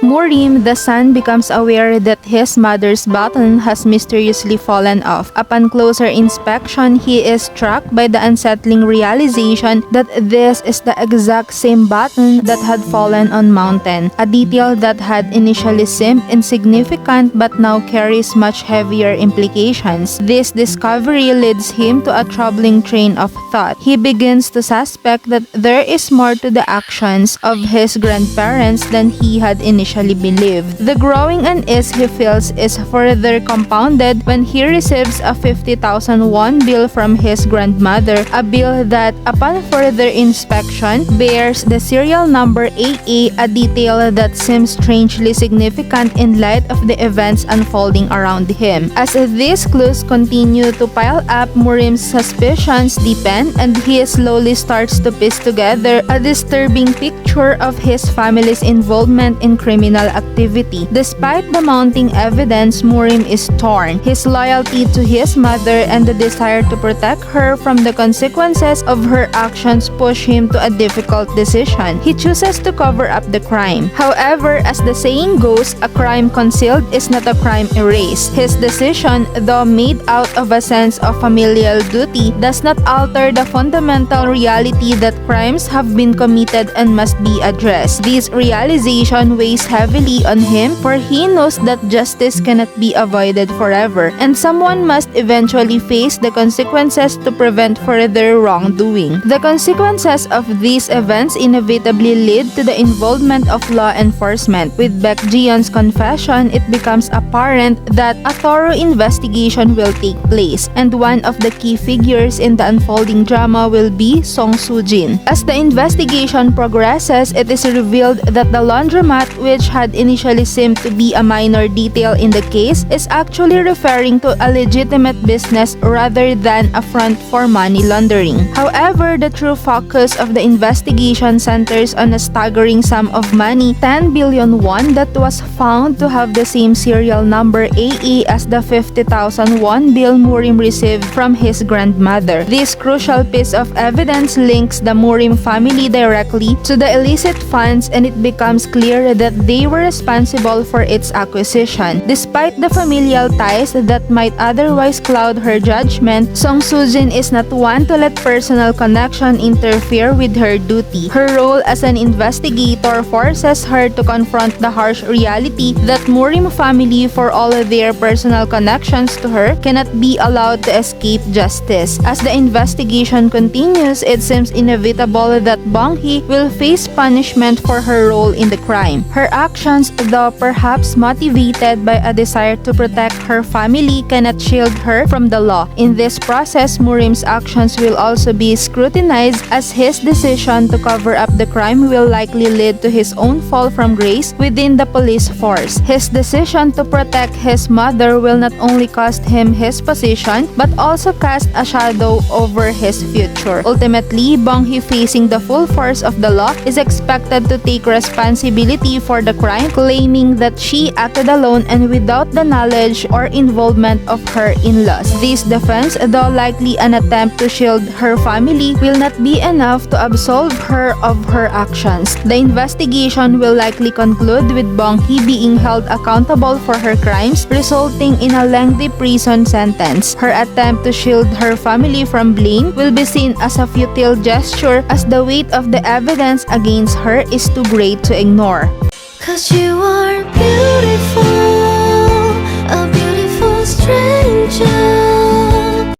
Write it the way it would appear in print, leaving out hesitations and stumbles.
Murim, the son, becomes aware that his mother's button has mysteriously fallen off. Upon closer inspection, he is struck by the unsettling realization that this is the exact same button that had fallen on Mountain, a detail that had initially seemed insignificant but now carries much heavier implications. This discovery leads him to a troubling train of thought. He begins to suspect that there is more to the actions of his grandparents than he had initially believed. The growing unease he feels is further compounded when he receives a 50,000 won bill from his grandmother, a bill that, upon further inspection, bears the serial number AA, a detail that seems strangely significant in light of the events unfolding around him. As these clues continue to pile up, Murim's suspicions deepen, and he slowly starts to piece together a disturbing picture of his family's involvement in criminal activity. Despite the mounting evidence, Murim is torn. His loyalty to his mother and the desire to protect her from the consequences of her actions push him to a difficult decision. He chooses to cover up the crime. However, as the saying goes, a crime concealed is not a crime erased. His decision, though made out of a sense of familial duty, does not alter the fundamental reality that crimes have been committed and must be addressed. This realization weighs heavily on him, for he knows that justice cannot be avoided forever, and someone must eventually face the consequences to prevent further wrongdoing. The consequences of these events inevitably lead to the involvement of law enforcement. With Baek Ji-yeon's confession, it becomes apparent that a thorough investigation will take place, and one of the key figures in the unfolding drama will be Song Soo-jin. As the investigation progresses, it is revealed that the laundromat, which had initially seemed to be a minor detail in the case, is actually referring to a legitimate business rather than a front for money laundering. However, the true focus of the investigation centers on a staggering sum of money, 10 billion won, that was found to have the same serial number AA as the 50,000 won bill Murim received from his grandmother. This crucial piece of evidence links the Murim family directly to the illicit funds, and it becomes clear that they were responsible for its acquisition. Despite the familial ties that might otherwise cloud her judgment, Song Soo-jin is not one to let personal connection interfere with her duty. Her role as an investigator forces her to confront the harsh reality that Murim family, for all of their personal connections to her, cannot be allowed to escape justice. As the investigation continues, it seems inevitable that Bong-hee will face punishment for her role in the crime. Her actions, though perhaps motivated by a desire to protect her family, cannot shield her from the law. In this process, Murim's actions will also be scrutinized, as his decision to cover up the crime will likely lead to his own fall from grace within the police force. His decision to protect his mother will not only cost him his position, but also cast a shadow over his future. Ultimately, Bong-hee, facing the full force of the law, is expected to take responsibility for the crime, claiming that she acted alone and without the knowledge or involvement of her in-laws. This defense, though likely an attempt to shield her family, will not be enough to absolve her of her actions. The investigation will likely conclude with Bong-hee being held accountable for her crimes, resulting in a lengthy prison sentence. Her attempt to shield her family from blame will be seen as a futile gesture, as the weight of the evidence against her is too great to ignore. 'Cause you are beautiful.